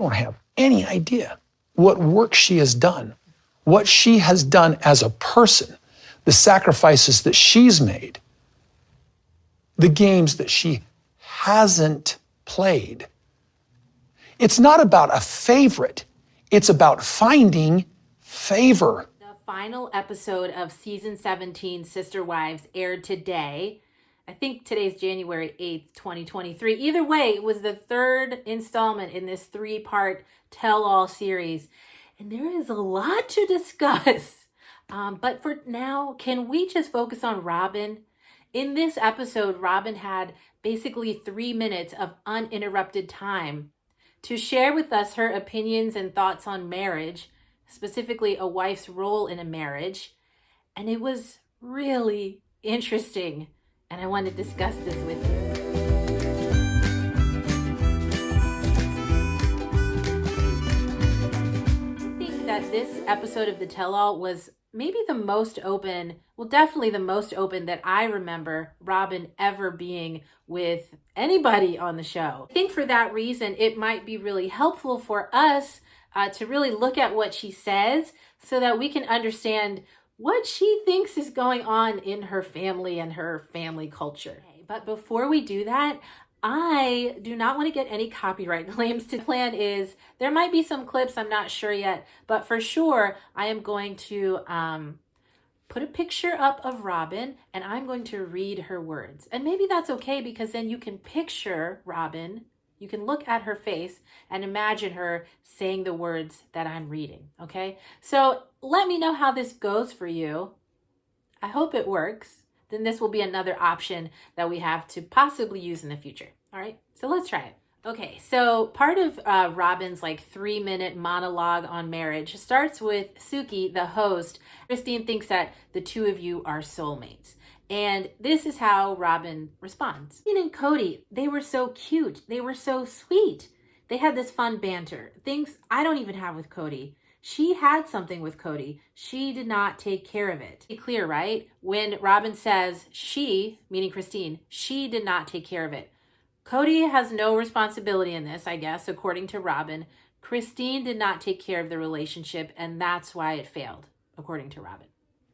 don't have any idea what work she has done, what she has done as a person, the sacrifices that she's made, the games that she hasn't played. It's not about a favorite. It's about finding favor. The final episode of season 17, Sister Wives, aired today. I think today's January 8th, 2023. Either way, it was the third installment in this 3-part tell-all series. And there is a lot to discuss. But for now, can we just focus on Robyn? In this episode, Robyn had basically 3 minutes of uninterrupted time to share with us her opinions and thoughts on marriage, specifically a wife's role in a marriage. And it was really interesting. And I want to discuss this with you. I think that this episode of The Tell-All was maybe the most open, well, definitely the most open that I remember Robyn ever being with anybody on the show. I think for that reason, it might be really helpful for us to really look at what she says so that we can understand what she thinks is going on in her family and her family culture. But before we do that, I do not want to get any copyright claims. The plan is there might be some clips, I'm not sure yet, but for sure I am going to put a picture up of Robyn and I'm going to read her words. And maybe that's okay because then you can picture Robyn, you can look at her face and imagine her saying the words that I'm reading, okay? So let me know how this goes for you. I hope it works. Then this will be another option that we have to possibly use in the future. All right, so let's try it. Okay, so part of Robyn's 3-minute monologue on marriage starts with Suki, the host. Christine thinks that the two of you are soulmates. And this is how Robyn responds. Christine and Cody, they were so cute. They were so sweet. They had this fun banter. Things I don't even have with Cody. She had something with Cody. She did not take care of it. Be clear, right? When Robyn says she, meaning Christine, she did not take care of it. Cody has no responsibility in this, I guess, according to Robyn. Christine did not take care of the relationship, and that's why it failed, according to Robyn.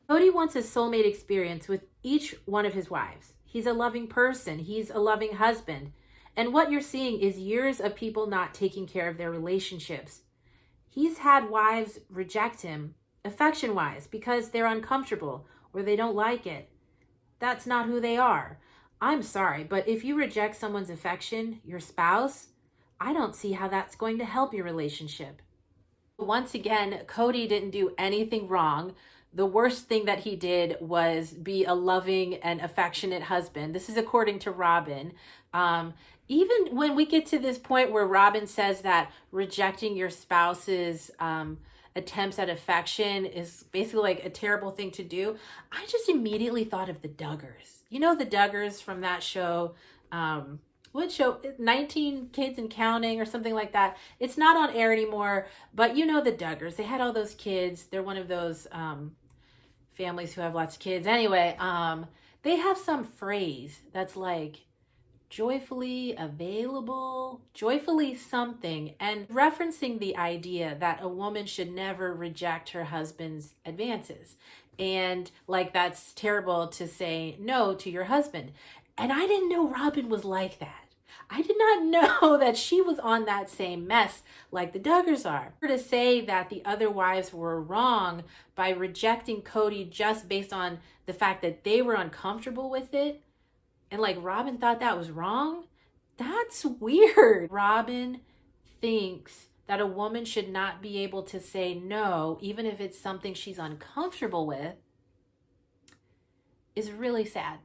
Cody wants a soulmate experience with each one of his wives. He's a loving person. He's a loving husband. And what you're seeing is years of people not taking care of their relationships. He's had wives reject him, affection-wise, because they're uncomfortable or they don't like it. That's not who they are. I'm sorry, but if you reject someone's affection, your spouse, I don't see how that's going to help your relationship. Once again, Cody didn't do anything wrong. The worst thing that he did was be a loving and affectionate husband. This is according to Robyn. Even when we get to this point where Robyn says that rejecting your spouse's attempts at affection is basically a terrible thing to do, I just immediately thought of the Duggars. You know the Duggars from that show, what show? 19 Kids and Counting or something like that. It's not on air anymore, but you know the Duggars. They had all those kids. They're one of those families who have lots of kids. Anyway, they have some phrase that's joyfully available, joyfully something, and referencing the idea that a woman should never reject her husband's advances. And that's terrible to say no to your husband. And I didn't know Robyn was like that. I did not know that she was on that same mess like the Duggars are. To say that the other wives were wrong by rejecting Cody just based on the fact that they were uncomfortable with it, and Robyn thought that was wrong, that's weird. Robyn thinks that a woman should not be able to say no, even if it's something she's uncomfortable with, is really sad.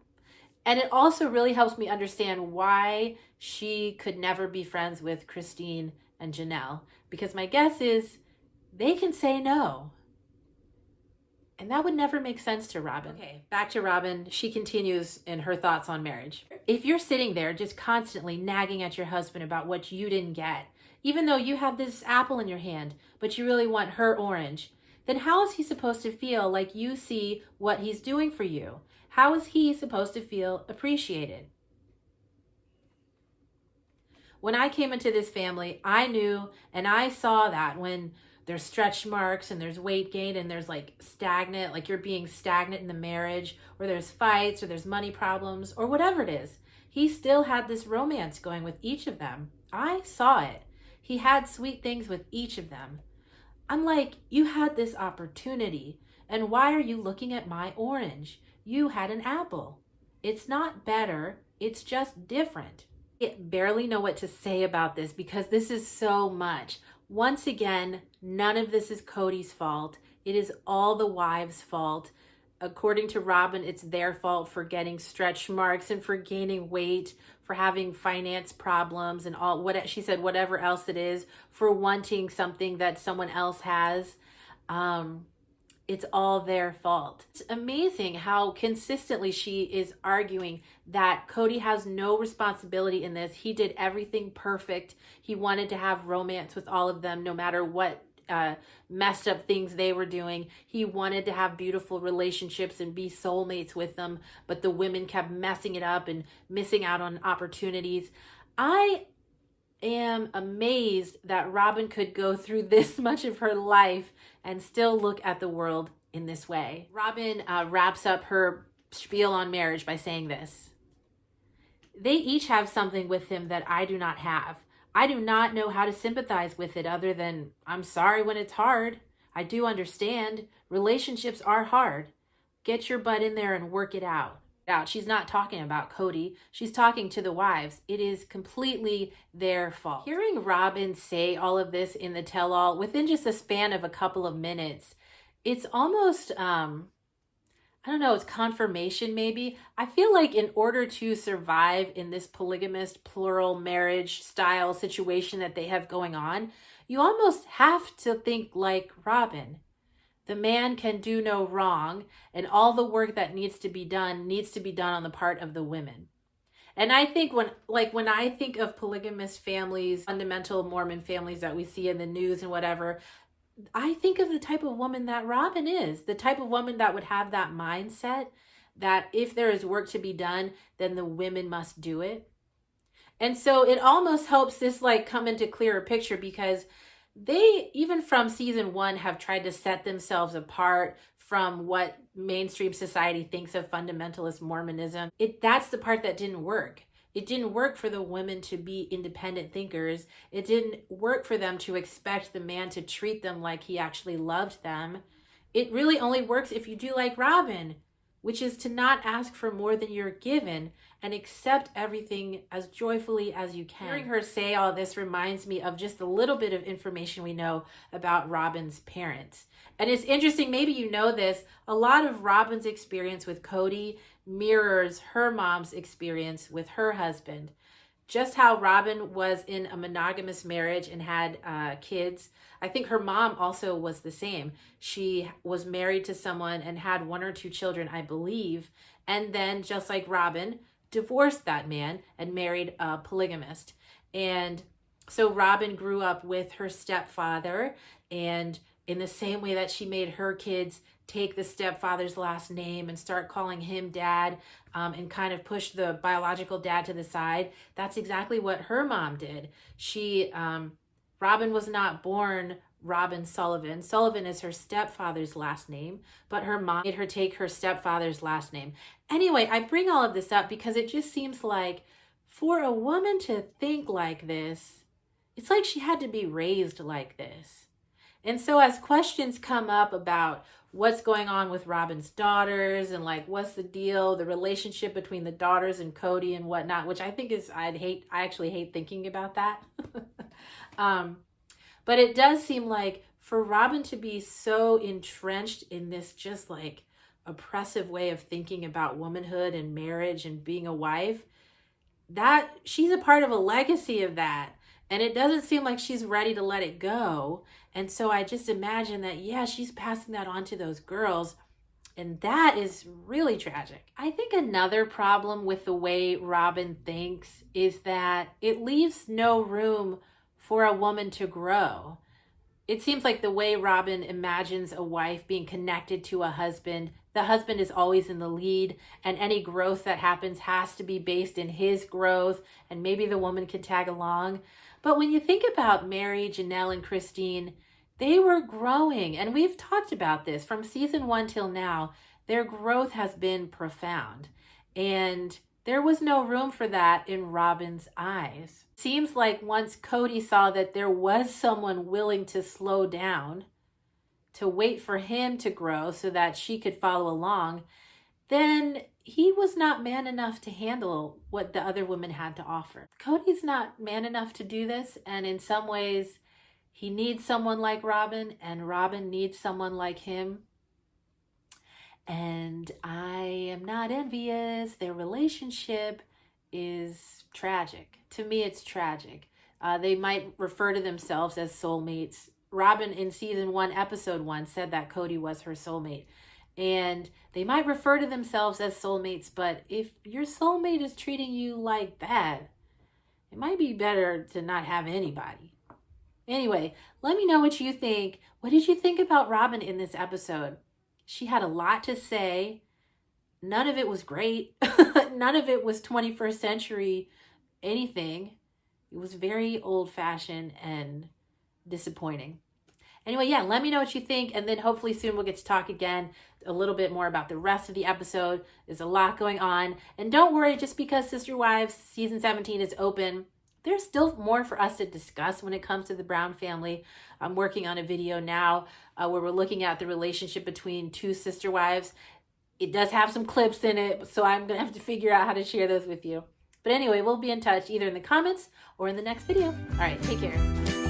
And it also really helps me understand why she could never be friends with Christine and Janelle. Because my guess is they can say no. And that would never make sense to Robyn. Okay, back to Robyn. She continues in her thoughts on marriage. If you're sitting there just constantly nagging at your husband about what you didn't get, even though you have this apple in your hand, but you really want her orange, then how is he supposed to feel like you see what he's doing for you? How is he supposed to feel appreciated? When I came into this family, I knew and I saw that when there's stretch marks and there's weight gain and there's like stagnant, like you're being stagnant in the marriage, or there's fights or there's money problems or whatever it is, he still had this romance going with each of them. I saw it. He had sweet things with each of them. I'm like, you had this opportunity, and why are you looking at my orange? You had an apple. It's not better, it's just different. I barely know what to say about this because this is so much. Once again, none of this is Cody's fault. It is all the wives' fault. According to Robyn, it's their fault for getting stretch marks and for gaining weight, for having finance problems and all what she said, whatever else it is, for wanting something that someone else has. It's all their fault. It's amazing how consistently she is arguing that Cody has no responsibility in this. He did everything perfect. He wanted to have romance with all of them, no matter what messed up things they were doing. He wanted to have beautiful relationships and be soulmates with them, but the women kept messing it up and missing out on opportunities. I am amazed that Robyn could go through this much of her life and still look at the world in this way. Robyn wraps up her spiel on marriage by saying this: they each have something with him that I do not have. I do not know how to sympathize with it other than I'm sorry when it's hard. I do understand. Relationships are hard. Get your butt in there and work it out. She's not talking about Cody. She's talking to the wives. It is completely their fault. Hearing Robyn say all of this in the tell-all within just a span of a couple of minutes, it's almost, I don't know, it's confirmation maybe. I feel like in order to survive in this polygamist plural marriage style situation that they have going on, you almost have to think like Robyn. The man can do no wrong, and all the work that needs to be done on the part of the women. And I think when I think of polygamous families, fundamental Mormon families that we see in the news and whatever, I think of the type of woman that Robyn is, the type of woman that would have that mindset that if there is work to be done, then the women must do it. And so it almost helps this like come into clearer picture, because they, even from season 1, have tried to set themselves apart from what mainstream society thinks of fundamentalist Mormonism. That's the part that didn't work. It didn't work for the women to be independent thinkers. It didn't work for them to expect the man to treat them like he actually loved them. It really only works if you do like Robyn, which is to not ask for more than you're given and accept everything as joyfully as you can. Hearing her say all this reminds me of just a little bit of information we know about Robyn's parents. And it's interesting, maybe you know this, a lot of Robyn's experience with Cody mirrors her mom's experience with her husband. Just how Robyn was in a monogamous marriage and had kids, I think her mom also was the same. She was married to someone and had 1 or 2 children, I believe, and then, just like Robyn, divorced that man and married a polygamist. And so Robyn grew up with her stepfather, and in the same way that she made her kids take the stepfather's last name and start calling him dad, and kind of push the biological dad to the side, that's exactly what her mom did. Robyn was not born Robyn Sullivan. Sullivan is her stepfather's last name, but her mom made her take her stepfather's last name. Anyway, I bring all of this up because it just seems like for a woman to think like this, it's like she had to be raised like this. And so as questions come up about what's going on with Robyn's daughters and like what's the deal, the relationship between the daughters and Cody and whatnot, which I think is, I actually hate thinking about that. But it does seem like for Robyn to be so entrenched in this just like oppressive way of thinking about womanhood and marriage and being a wife, that she's a part of a legacy of that. And it doesn't seem like she's ready to let it go. And so I just imagine that, yeah, she's passing that on to those girls. And that is really tragic. I think another problem with the way Robyn thinks is that it leaves no room for a woman to grow. It seems like the way Robyn imagines a wife being connected to a husband, the husband is always in the lead, and any growth that happens has to be based in his growth, and maybe the woman can tag along. But when you think about Mary, Janelle, and Christine, they were growing, and we've talked about this from season 1 till now. Their growth has been profound, and there was no room for that in Robyn's eyes. Seems like once Cody saw that there was someone willing to slow down, to wait for him to grow so that she could follow along, then he was not man enough to handle what the other women had to offer. Cody's not man enough to do this, and in some ways, he needs someone like Robyn, and Robyn needs someone like him. And I am not envious. Their relationship is tragic. To me, it's tragic. They might refer to themselves as soulmates. Robyn in season 1, episode 1, said that Cody was her soulmate. And they might refer to themselves as soulmates, but if your soulmate is treating you like that, it might be better to not have anybody. Anyway, let me know what you think. What did you think about Robyn in this episode? She had a lot to say. None of it was great. None of it was 21st century anything. It was very old-fashioned and disappointing. Anyway, yeah, let me know what you think, and then hopefully soon we'll get to talk again a little bit more about the rest of the episode. There's a lot going on. And don't worry, just because Sister Wives season 17 is open, there's still more for us to discuss when it comes to the Brown family. I'm working on a video now where we're looking at the relationship between 2 sister wives. It does have some clips in it, so I'm going to have to figure out how to share those with you. But anyway, we'll be in touch either in the comments or in the next video. All right, take care.